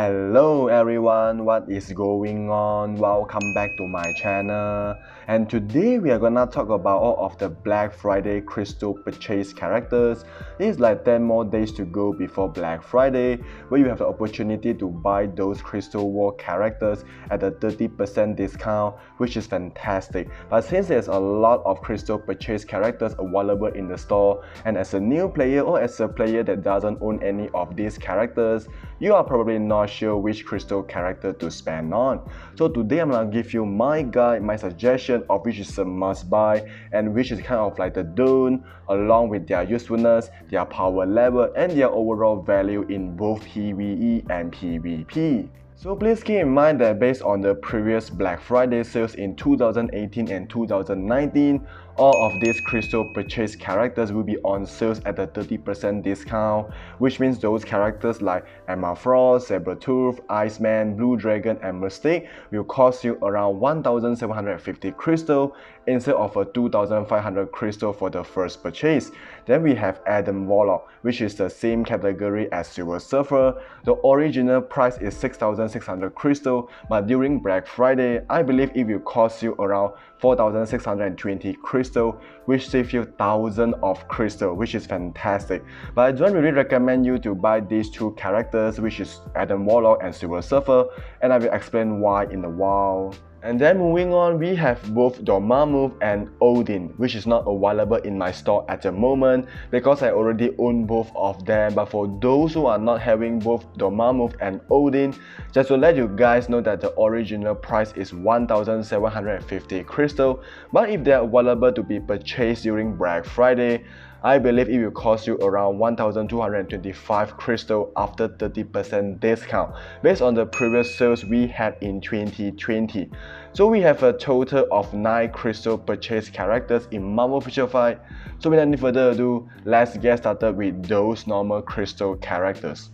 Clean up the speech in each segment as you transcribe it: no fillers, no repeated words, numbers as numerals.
Hello everyone, what is going on? Welcome back to my channel. And today we are gonna talk about all of the Black Friday crystal purchase characters. It's like 10 more days to go before Black Friday, where you have the opportunity to buy those Crystal War characters at a 30% discount, which is fantastic. But since there's a lot of crystal purchase characters available in the store, and as a new player or as a player that doesn't own any of these characters, you are probably not sure which crystal character to spend on. So today I'm gonna give you my guide, my suggestion of which is a must buy and which is kind of like the don't, along with their usefulness, their power level, and their overall value in both PvE and PvP. So please keep in mind that based on the previous Black Friday sales in 2018 and 2019, all of these crystal purchase characters will be on sales at a 30% discount, which means those characters like Emma Frost, Sabretooth, Iceman, Blue Dragon, and Mystique will cost you around 1,750 crystal instead of a 2,500 crystal for the first purchase. Then we have Adam Warlock, which is the same category as Silver Surfer. The original price is 6,600 crystal, but during Black Friday, I believe it will cost you around 4,620 crystal, which saves you 1,000 of crystal, which is fantastic. But I don't really recommend you to buy these two characters, which is Adam Warlock and Silver Surfer, and I will explain why in a while. And then moving on, we have both Dormammu and Odin, which is not available in my store at the moment because I already own both of them. But for those who are not having both Dormammu and Odin, just to let you guys know that the original price is 1,750 crystal, but if they are available to be purchased during Black Friday, I believe it will cost you around 1,225 crystal after 30% discount based on the previous sales we had in 2020. So we have a total of 9 crystal purchase characters in Marvel Future Fight. So without any further ado, let's get started with those normal crystal characters.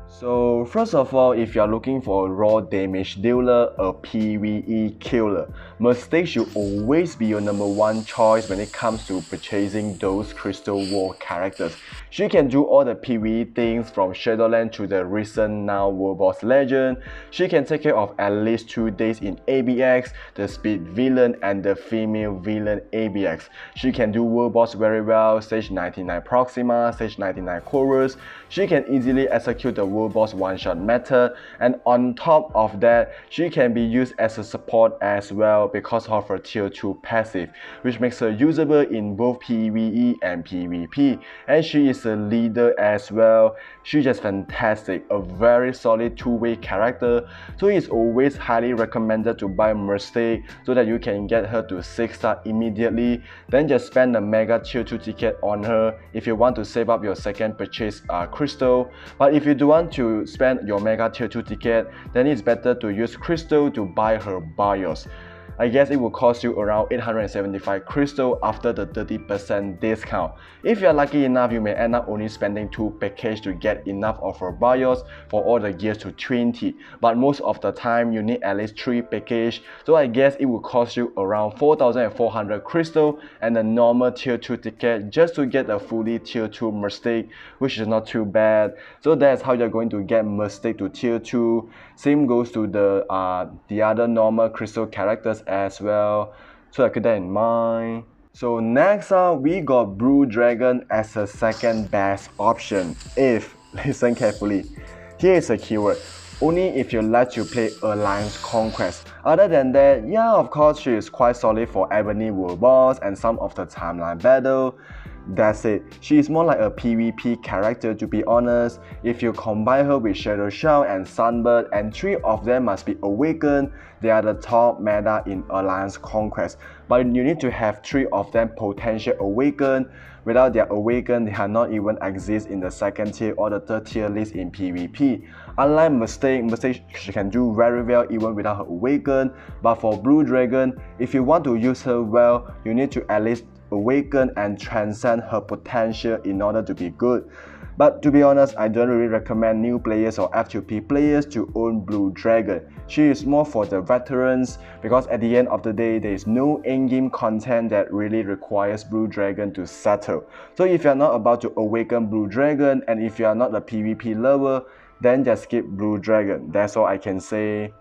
So first of all, if you are looking for a raw damage dealer, a PvE killer, Mystique should always be your #1 choice when it comes to purchasing those Crystal War characters. She can do all the PvE things from Shadowland to the recent now World Boss Legend. She can take care of at least 2 days in ABX, the Speed Villain and the Female Villain ABX. She can do World Boss very well, stage 99 Proxima, stage 99 Chorus. She can easily execute the World Boss one-shot method, and on top of that, she can be used as a support as well because of her tier 2 passive, which makes her usable in both PvE and PvP, and she is a leader as well. She's just fantastic, a very solid two-way character, so it's always highly recommended to buy Mystique so that you can get her to 6-star immediately, then just spend the mega tier 2 ticket on her if you want to save up your second purchase crystal. But if you do want to spend your mega tier 2 ticket, then it's better to use crystal to buy her BIOS. I guess it will cost you around 875 crystal after the 30% discount. If you are lucky enough, you may end up only spending 2 packages to get enough of her BIOS for all the gears to 20, but most of the time you need at least 3 packages, so I guess it will cost you around 4,400 crystal and a normal tier 2 ticket just to get a fully tier 2 Mystique, which is not too bad. So that's how you're going to get Mystique to tier 2. Same goes to the other normal crystal characters as well, so keep that in mind. So next up, we got Blue Dragon as a second best option if, listen carefully, here is a keyword, only if you like to play Alliance Conquest. Other than that, yeah, of course she is quite solid for Ebony World Boss and some of the timeline battle. That's it. She is more like a PvP character, to be honest. If you combine her with Shadow Shout and Sunbird, and 3 of them must be awakened, they are the top meta in Alliance Conquest. But you need to have 3 of them potential awakened. Without their awakened, they cannot even exist in the 2nd tier or the 3rd tier list in PvP. Unlike Mystique, she can do very well even without her awakened. But for Blue Dragon, if you want to use her well, you need to at least awaken and transcend her potential in order to be good. But to be honest, I don't really recommend new players or F2P players to own Blue Dragon. She is more for the veterans because at the end of the day, there is no in-game content that really requires Blue Dragon to settle. So if you are not about to awaken Blue Dragon and if you are not a PvP lover, then just skip Blue Dragon. That's all I can say.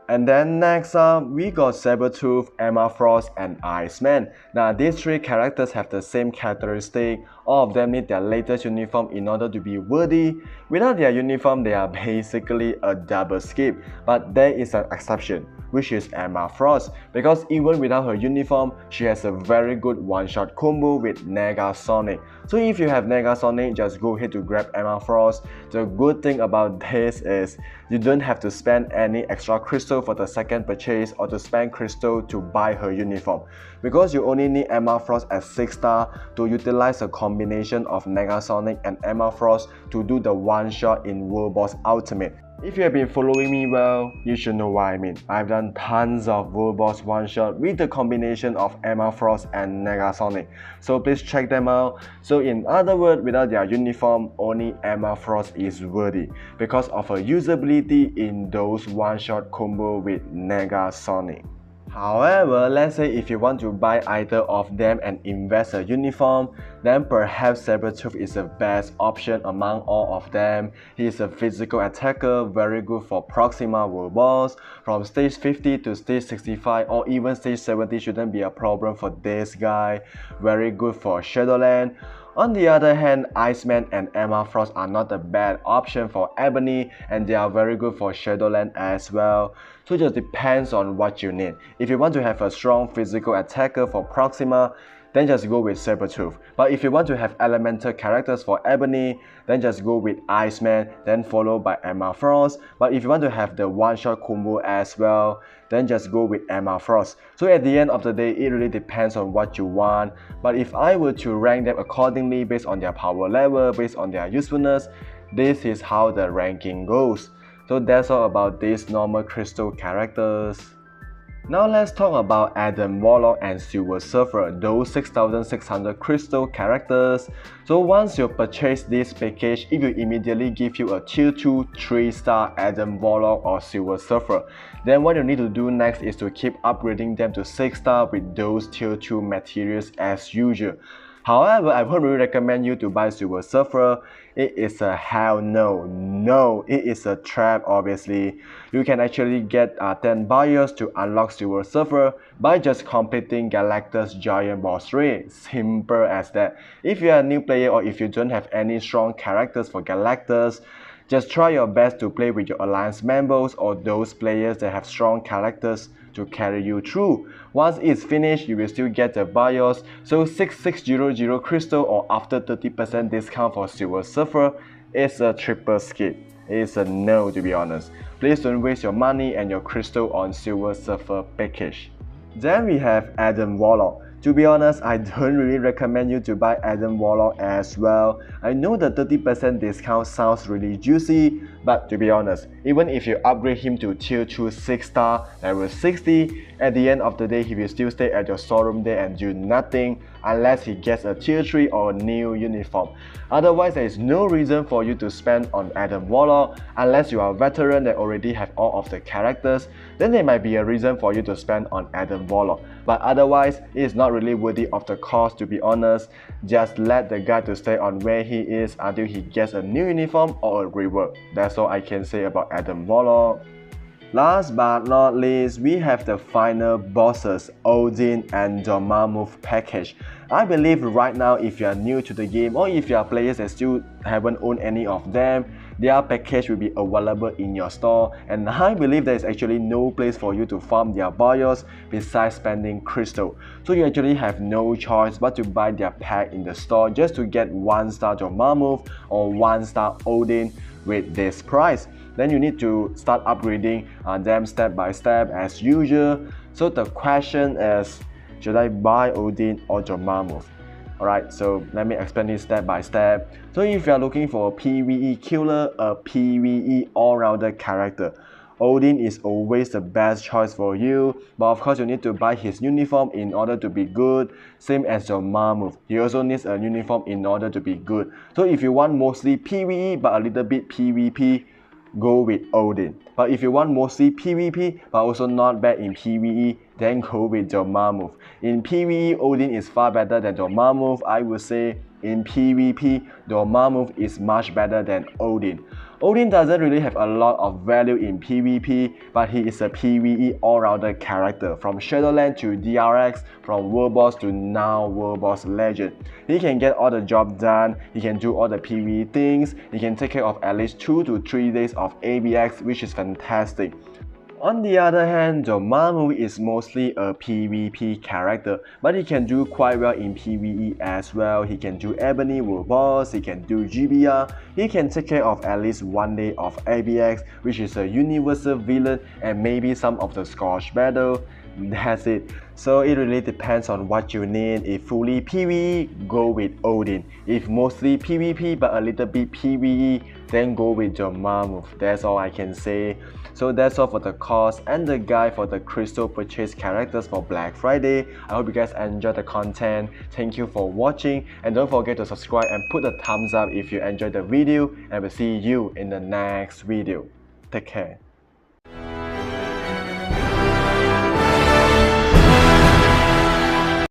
And then next up, we got Sabretooth, Emma Frost, and Iceman. Now these three characters have the same characteristic. All of them need their latest uniform in order to be worthy. Without their uniform, they are basically a double skip. But there is an exception, which is Emma Frost, because even without her uniform, she has a very good one-shot combo with Negasonic. So if you have Negasonic, just go ahead to grab Emma Frost. The good thing about this is you don't have to spend any extra crystal for the second purchase or to spend crystal to buy her uniform, because you only need Emma Frost at 6 star to utilize a combination of Negasonic and Emma Frost to do the one-shot in World Boss Ultimate. If you have been following me well, you should know what I mean. I've done tons of World Boss one-shot with the combination of Emma Frost and Negasonic, so please check them out. So in other words, without their uniform, only Emma Frost is worthy because of her usability in those one-shot combo with Negasonic. However, let's say if you want to buy either of them and invest a uniform, then perhaps Sabretooth is the best option among all of them. He is a physical attacker, very good for Proxima World Boss. From stage 50 to stage 65 or even stage 70 shouldn't be a problem for this guy. Very good for Shadowland. On the other hand, Iceman and Emma Frost are not a bad option for Ebony, and they are very good for Shadowland as well. So it just depends on what you need. If you want to have a strong physical attacker for Proxima, then just go with Sabretooth. But if you want to have elemental characters for Ebony, then just go with Iceman, then followed by Emma Frost. But if you want to have the one-shot combo as well, then just go with Emma Frost. So at the end of the day, it really depends on what you want. But if I were to rank them accordingly based on their power level, based on their usefulness, this is how the ranking goes. So that's all about these normal crystal characters. Now let's talk about Adam Warlock and Silver Surfer, those 6600 crystal characters. So once you purchase this package, it will immediately give you a tier 2 3-star Adam Warlock or Silver Surfer. Then what you need to do next is to keep upgrading them to 6-star with those tier 2 materials as usual. However, I won't really recommend you to buy Silver Surfer. It is a hell no. No, it is a trap obviously. You can actually get 10 buyers to unlock Silver Surfer by just completing Galactus Giant Boss Raid. Simple as that. If you are a new player or if you don't have any strong characters for Galactus, just try your best to play with your alliance members or those players that have strong characters to carry you through. Once it's finished, you will still get the BIOS, so 6600 crystal or after 30% discount for Silver Surfer is a triple skip. It's a no, to be honest. Please don't waste your money and your crystal on Silver Surfer package. Then we have Adam Warlock. To be honest, I don't really recommend you to buy Adam Warlock as well. I know the 30% discount sounds really juicy, but to be honest, even if you upgrade him to tier 2 6-star level 60, at the end of the day he will still stay at your storeroom there and do nothing unless he gets a tier 3 or a new uniform. Otherwise, there is no reason for you to spend on Adam Warlock unless you are a veteran that already have all of the characters. Then there might be a reason for you to spend on Adam Warlock, but otherwise it is not really worthy of the cost, to be honest. Just let the guy to stay on where he is until he gets a new uniform or a rework. That's all I can say about Adam Warlock. Last but not least, we have the final bosses, Odin and Dormammu package. I believe right now if you are new to the game or if you are players that still haven't owned any of them, their package will be available in your store, and I believe there is actually no place for you to farm their BIOS besides spending crystal. So you actually have no choice but to buy their pack in the store just to get 1-star Dormammu or 1-star Odin with this price. Then you need to start upgrading them step by step as usual. So the question is, should I buy Odin or Dormammu? Alright, so let me explain this step by step. So if you are looking for a PvE killer, a PvE all-rounder character, Odin is always the best choice for you, but of course you need to buy his uniform in order to be good, same as Dormammu. He also needs a uniform in order to be good. So if you want mostly PvE but a little bit PvP, go with Odin. But if you want mostly PvP but also not bad in PvE, then go with Dormammu. In PvE, Odin is far better than Dormammu. I would say in PvP, Dormammu is much better than Odin. Odin doesn't really have a lot of value in PvP, but he is a PvE all-rounder character, from Shadowland to DRX, from World Boss to now World Boss Legend. He can get all the job done, he can do all the PvE things, he can take care of at least 2 to 3 days of ABX, which is fantastic. On the other hand, Dormammu is mostly a PvP character, but he can do quite well in PvE as well. He can do Ebony World Boss, he can do GBR, he can take care of at least 1 day of ABX, which is a universal villain, and maybe some of the Scorch battle. That's it. So it really depends on what you need. If fully PvE, go with Odin. If mostly PvP but a little bit PvE, then go with Dormammu. That's all I can say. So that's all for the cost and the guide for the crystal purchase characters for Black Friday. I hope you guys enjoyed the content. Thank you for watching, and don't forget to subscribe and put a thumbs up if you enjoyed the video, and we'll see you in the next video. Take care.